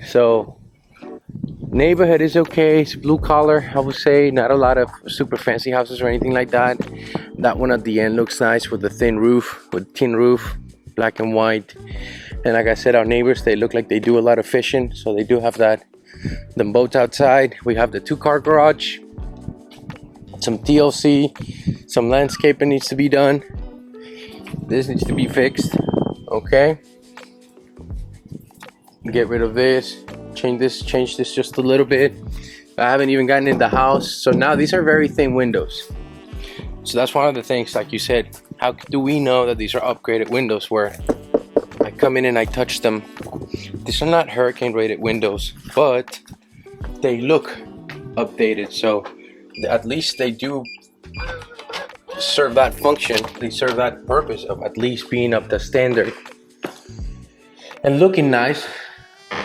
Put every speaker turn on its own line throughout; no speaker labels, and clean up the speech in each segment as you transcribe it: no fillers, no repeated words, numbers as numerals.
So neighborhood is okay. It's blue collar, I would say. Not a lot of super fancy houses or anything like that. That one at the end looks nice with the tin roof, black and white. And like I said, our neighbors, they look like they do a lot of fishing, so they do have the boats outside. We have the 2-car garage, some TLC, some landscaping needs to be done. This needs to be fixed. Okay, get rid of this, change this just a little bit. I haven't even gotten in the house, so now these are very thin windows. So that's one of the things, like you said, how do we know that these are upgraded windows where I come in and I touch them? These are not hurricane rated windows, but they look updated, so at least they do serve that function. They serve that purpose of at least being up to standard and looking nice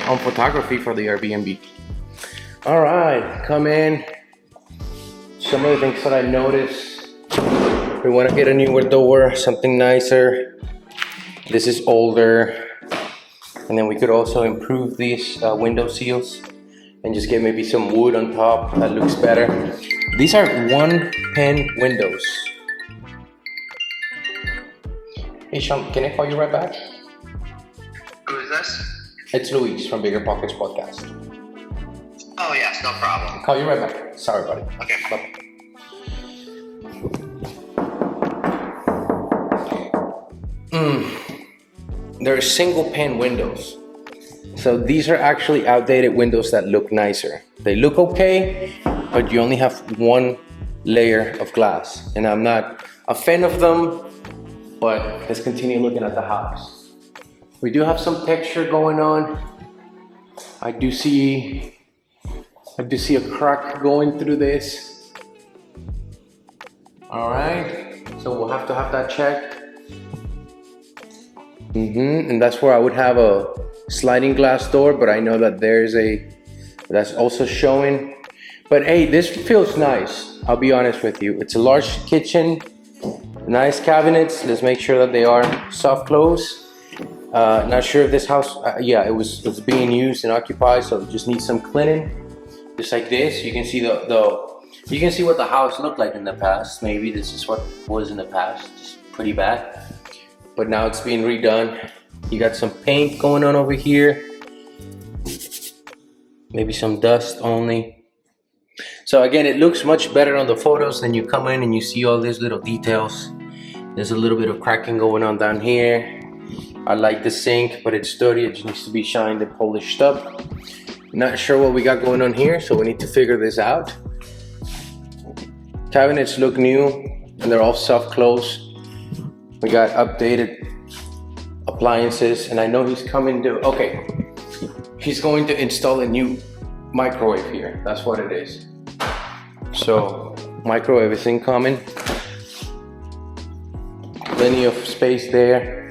on photography for the Airbnb. All right, come in. Some of the things that I noticed, we want to get a newer door, something nicer. This is older, and then we could also improve these window seals and just get maybe some wood on top that looks better. These are 1-pane windows. Hey Sean, can I call you right back?
Who is this?
It's Luis from Bigger Pockets Podcast.
Oh yes, no problem.
I'll call you right back. Sorry, buddy.
Okay.
Bye. They're single pane windows. So these are actually outdated windows that look nicer. They look okay, but you only have one layer of glass. And I'm not a fan of them, but let's continue looking at the house. We do have some texture going on. I do see a crack going through this. All right, so we'll have to have that checked. And that's where I would have a sliding glass door, but I know that that's also showing. But hey, this feels nice. I'll be honest with you. It's a large kitchen, nice cabinets. Let's make sure that they are soft close. Not sure if this house, it was being used and occupied, so it just needs some cleaning. Just like this, you can see you can see what the house looked like in the past. Maybe this is what was in the past, just pretty bad. But now it's being redone. You got some paint going on over here. Maybe some dust only. So again, it looks much better on the photos. Then you come in and you see all these little details. There's a little bit of cracking going on down here. I like the sink, but it's dirty. It just needs to be shined and polished up. Not sure what we got going on here, so we need to figure this out. Cabinets look new, and they're all soft close. We got updated appliances, and I know he's coming to, he's going to install a new microwave here. That's what it is. So, microwave is incoming. Plenty of space there.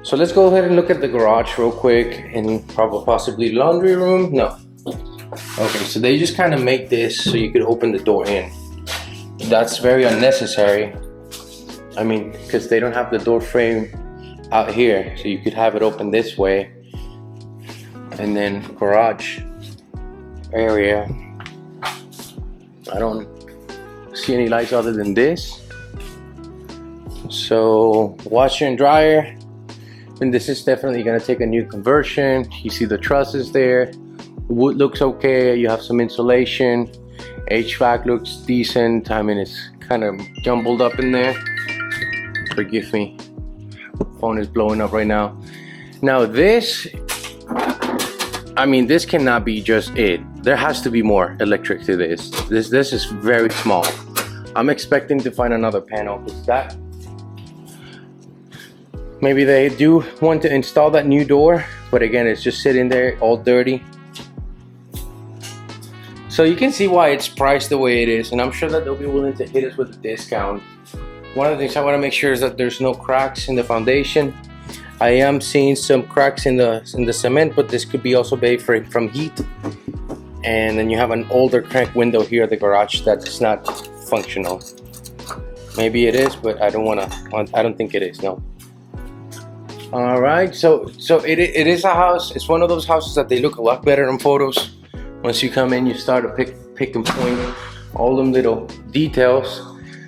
So let's go ahead and look at the garage real quick, and possibly laundry room. No. Okay, so they just kind of make this so you could open the door in. That's very unnecessary. I mean, because they don't have the door frame out here, so you could have it open this way. And then garage area. I don't see any lights other than this. So washer and dryer. And this is definitely gonna take a new conversion. You see the trusses there. The wood looks okay. You have some insulation. HVAC looks decent. I mean, it's kind of jumbled up in there. Forgive me. Phone is blowing up right now. Now this, I mean, this cannot be just it. There has to be more electric to this. This is very small. I'm expecting to find another panel. Is that? Maybe they do want to install that new door, but again, it's just sitting there all dirty. So you can see why it's priced the way it is, and I'm sure that they'll be willing to hit us with a discount. One of the things I want to make sure is that there's no cracks in the foundation. I am seeing some cracks in the cement, but this could be also made from heat. And then you have an older crank window here at the garage that's not functional. Maybe it is, but I don't think it is. No. All right, so it is a house. It's one of those houses that they look a lot better in photos. Once you come in, you start to pick and point all them little details.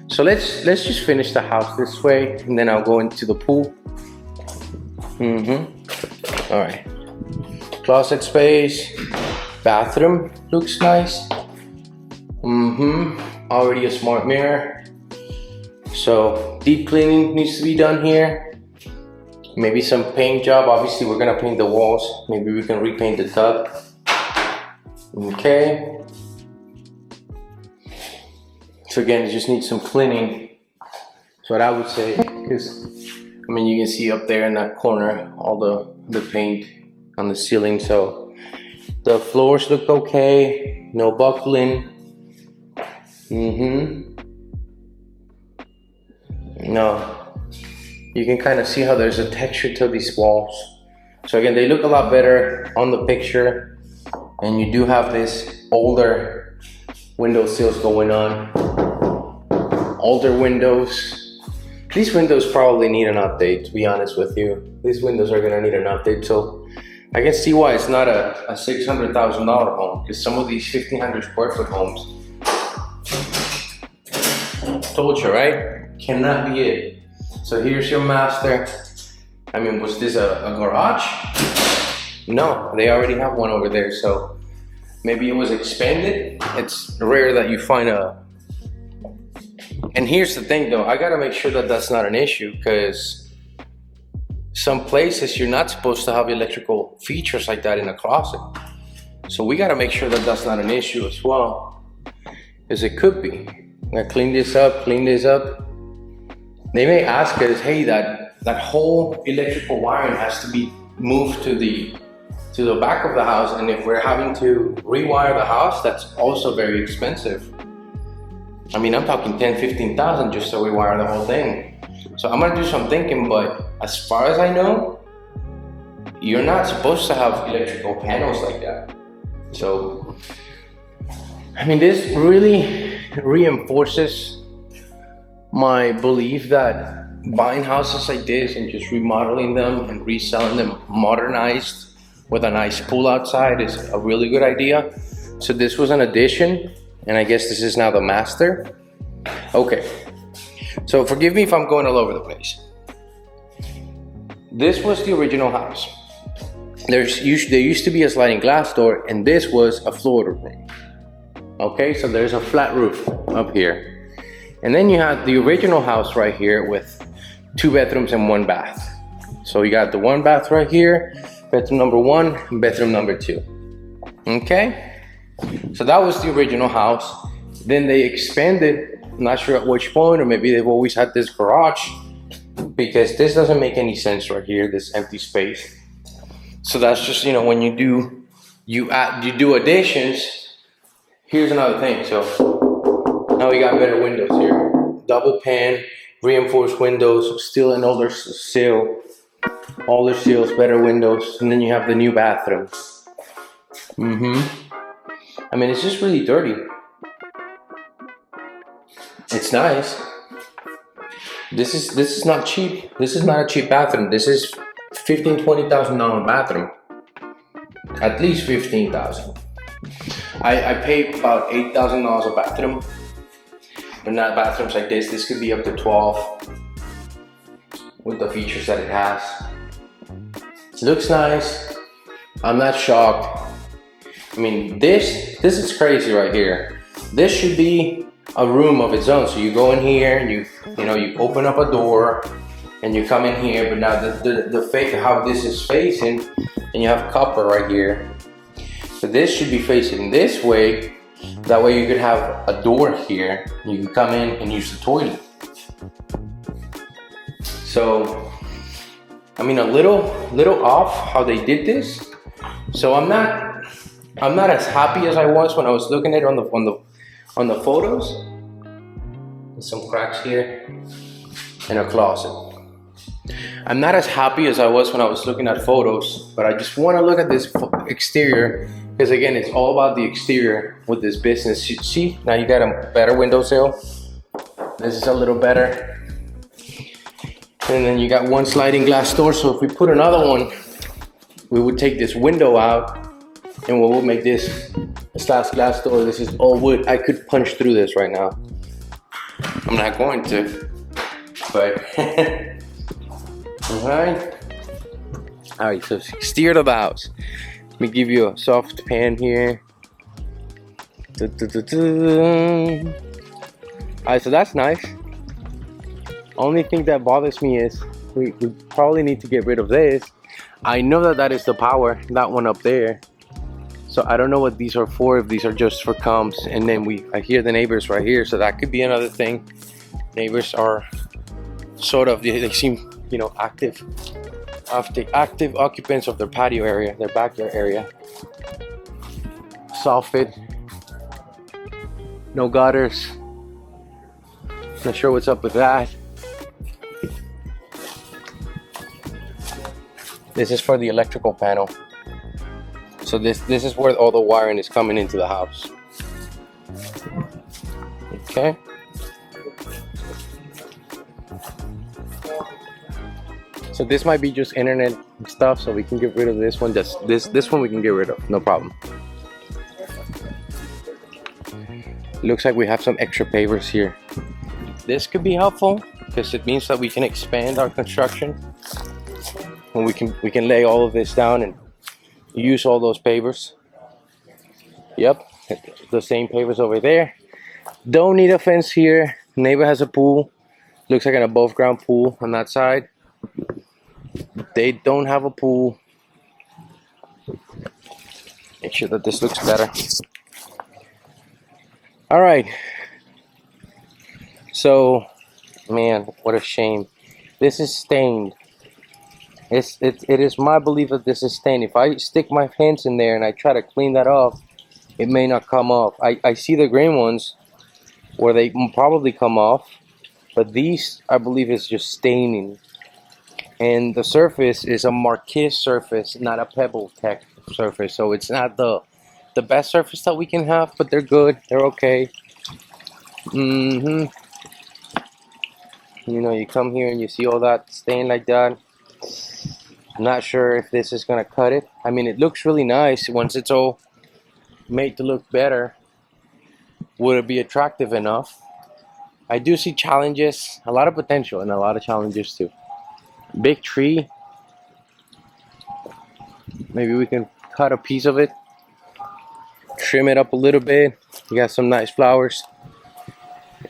So let's just finish the house this way, and then I'll go into the pool. All right. Closet space, bathroom looks nice. Already a smart mirror. So deep cleaning needs to be done here. Maybe some paint job. Obviously we're gonna paint the walls. Maybe we can repaint the tub. Okay. So again, it just needs some cleaning. That's what I would say, because I mean you can see up there in that corner all the paint on the ceiling. So the floors look okay, no buckling. No, you can kind of see how there's a texture to these walls. So again, they look a lot better on the picture, and you do have this older window sills going on. Older windows. These windows probably need an update, to be honest with you. These windows are gonna need an update. So I can see why it's not a $600,000 home, because some of these 1,500 square foot homes, told you, right? Cannot be it. So here's your master. I mean, was this a garage? No, they already have one over there. So maybe it was expanded. It's rare that you find a. And here's the thing though, I gotta make sure that that's not an issue, because some places you're not supposed to have electrical features like that in a closet. So we gotta make sure that that's not an issue as well, because it could be. I'm gonna clean this up. They may ask us, hey, that whole electrical wiring has to be moved to the back of the house, and if we're having to rewire the house, that's also very expensive. I mean, I'm talking 10, 15,000 just to rewire the whole thing. So I'm gonna do some thinking, but as far as I know, you're not supposed to have electrical panels like that. So, I mean, this really reinforces my belief that buying houses like this and just remodeling them and reselling them modernized with a nice pool outside is a really good idea. So this was an addition, and I guess this is now the master. Okay, so forgive me if I'm going all over the place. This was the original house. There used to be a sliding glass door, and this was a Florida room. Okay, so there's a flat roof up here. And then you have the original house right here with 2 bedrooms and 1 bath. So you got the 1 bath right here, bedroom number 1, bedroom number 2. Okay, so that was the original house. Then they expanded, I'm not sure at which point, or maybe they've always had this garage, because this doesn't make any sense right here, this empty space. So that's just, you know, when you do additions. Here's another thing. So now we got better windows here. Double pane, reinforced windows, still an older sill. Older sills, better windows, and then you have the new bathroom. I mean, it's just really dirty. It's nice. This is not cheap. This is not a cheap bathroom. This is $15,000-$20,000 bathroom. At least $15,000. I paid about $8,000 a bathroom, but not bathrooms like this. This could be up to 12 with the features that it has. It looks nice. I'm not shocked. I mean, this is crazy right here. This should be a room of its own. So you go in here and you open up a door and you come in here. But now the fake how this is facing, and you have copper right here. So this should be facing this way. That way you could have a door here. You can come in and use the toilet. So, I mean, a little off how they did this. So I'm not as happy as I was when I was looking at it on the photos. There's some cracks here and a closet. I'm not as happy as I was when I was looking at photos, but I just want to look at this exterior, because again, it's all about the exterior with this business. See, now you got a better windowsill. This is a little better. And then you got one sliding glass door. So if we put another one, we would take this window out and we'll make this a glass door. This is all wood. I could punch through this right now. I'm not going to, but all right, so exterior of the house. Let me give you a soft pan here. All right, so that's nice. Only thing that bothers me is we probably need to get rid of this. I know that is the power, that one up there. So I don't know what these are for, if these are just for comms. And then I hear the neighbors right here, so that could be another thing. Neighbors are sort of, they seem, you know, active occupants of their patio area, their backyard area. Soffit, no gutters. Not sure what's up with that. This is for the electrical panel. So this is where all the wiring is coming into the house. Okay. So this might be just internet stuff, so we can get rid of this one. Just this one we can get rid of, no problem. Looks like we have some extra pavers here. This could be helpful because it means that we can expand our construction. And we can lay all of this down and use all those pavers. Yep, the same pavers over there. Don't need a fence here. Neighbor has a pool. Looks like an above ground pool on that side. They don't have a pool. Make sure that this looks better. All right. So, man, what a shame. This is stained. It is my belief that this is stained. If I stick my hands in there and I try to clean that off, it may not come off. I see the green ones where they probably come off, but these I believe is just staining. And the surface is a marquise surface, not a pebble tech surface. So it's not the best surface that we can have, but they're good. They're okay. You know, you come here and you see all that stain like that. I'm not sure if this is gonna cut it. I mean, it looks really nice once it's all made to look better. Would it be attractive enough? I do see challenges, a lot of potential and a lot of challenges too. Big tree. Maybe we can cut a piece of it, trim it up a little bit. You got some nice flowers.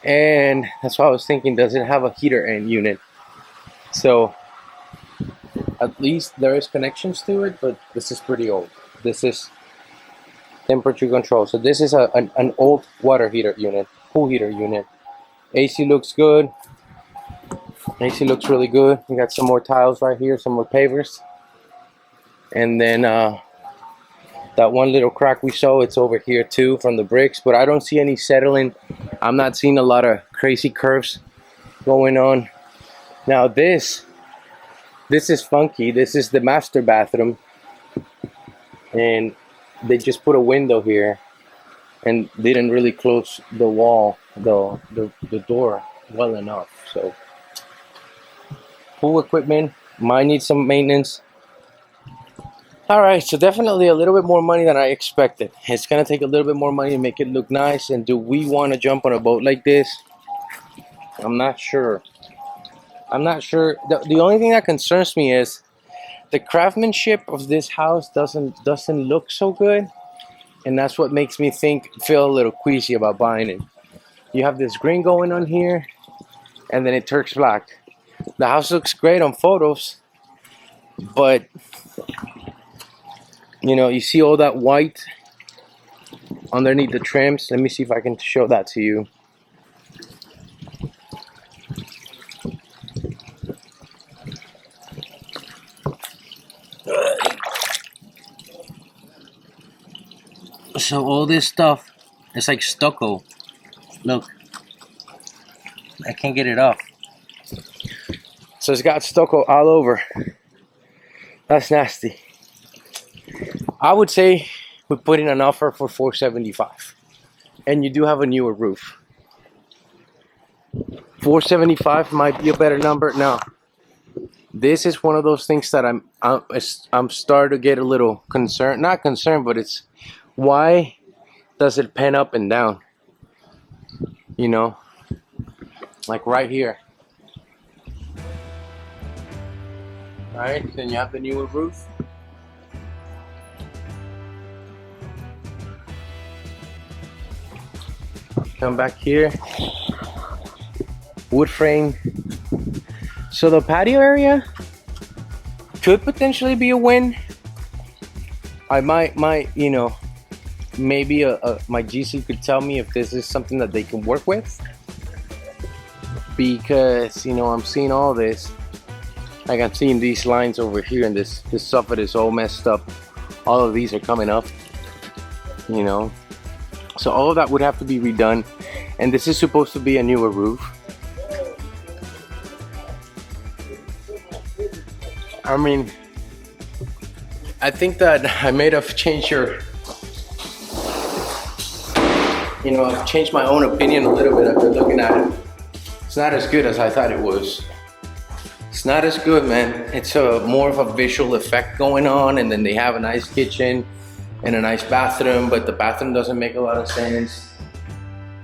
And that's what I was thinking, does it have a heater end unit? So at least there is connections to it, but this is pretty old. This is temperature control. So this is an old water heater unit, pool heater unit. AC looks good. AC looks really good. We got some more tiles right here, some more pavers. And then that one little crack we saw, it's over here too from the bricks, but I don't see any settling. I'm not seeing a lot of crazy curves going on. Now this is funky. This is the master bathroom, and they just put a window here and didn't really close the wall, the door well enough. So pool equipment might need some maintenance. All right, so definitely a little bit more money than I expected. It's gonna take a little bit more money to make it look nice. And do we want to jump on a boat like this? I'm not sure. I'm not sure. The only thing that concerns me is the craftsmanship of this house doesn't look so good, and that's what makes me feel a little queasy about buying it. You have this green going on here, and then it turns black. The house looks great on photos, but you know, you see all that white underneath the trims. Let me see if I can show that to you. So all this stuff, it's like stucco. Look, I can't get it off. So it's got stucco all over. That's nasty. I would say we put in an offer for $475, and you do have a newer roof. $475 might be a better number. Now, this is one of those things that I'm starting to get a little concerned. Not concerned, but it's why does it pan up and down? You know, like right here. All right, then you have the newer roof. Come back here. Wood frame. So the patio area could potentially be a win. I might, you know, maybe my GC could tell me if this is something that they can work with, because you know I'm seeing all this. Like I'm seeing these lines over here, and this soffit is all messed up. All of these are coming up, you know. So all of that would have to be redone, and this is supposed to be a newer roof. I mean, I think that I may have changed your, you know, I've changed my own opinion a little bit after looking at it. It's not as good as I thought it was. It's not as good, man. It's more of a visual effect going on, and then they have a nice kitchen and a nice bathroom, but the bathroom doesn't make a lot of sense.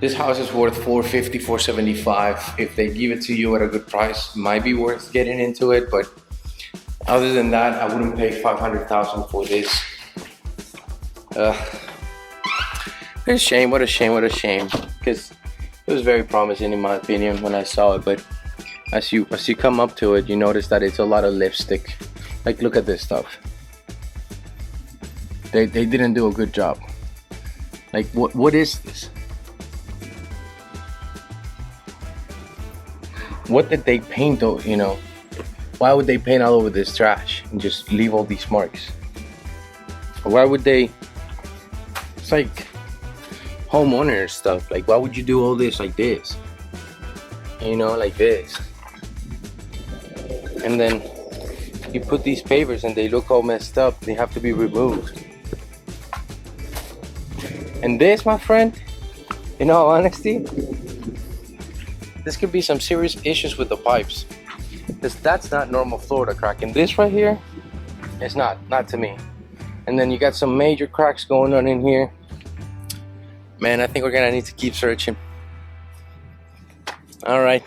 This house is worth $450, $475. If they give it to you at a good price, it might be worth getting into it, but other than that, I wouldn't pay $500,000 for this. It's a shame, what a shame, what a shame. Because it was very promising in my opinion when I saw it, but as you come up to it, you notice that it's a lot of lipstick. Like, look at this stuff. They didn't do a good job. Like, what is this? What did they paint though, you know? Why would they paint all over this trash and just leave all these marks? Why would they? It's like homeowner stuff. Like, why would you do all this like this? You know, like this. And then you put these pavers and they look all messed up. They have to be removed. And this, my friend, in all honesty, this could be some serious issues with the pipes. Because that's not normal Florida crack. And this right here, it's not to me. And then you got some major cracks going on in here. Man, I think we're gonna need to keep searching. All right.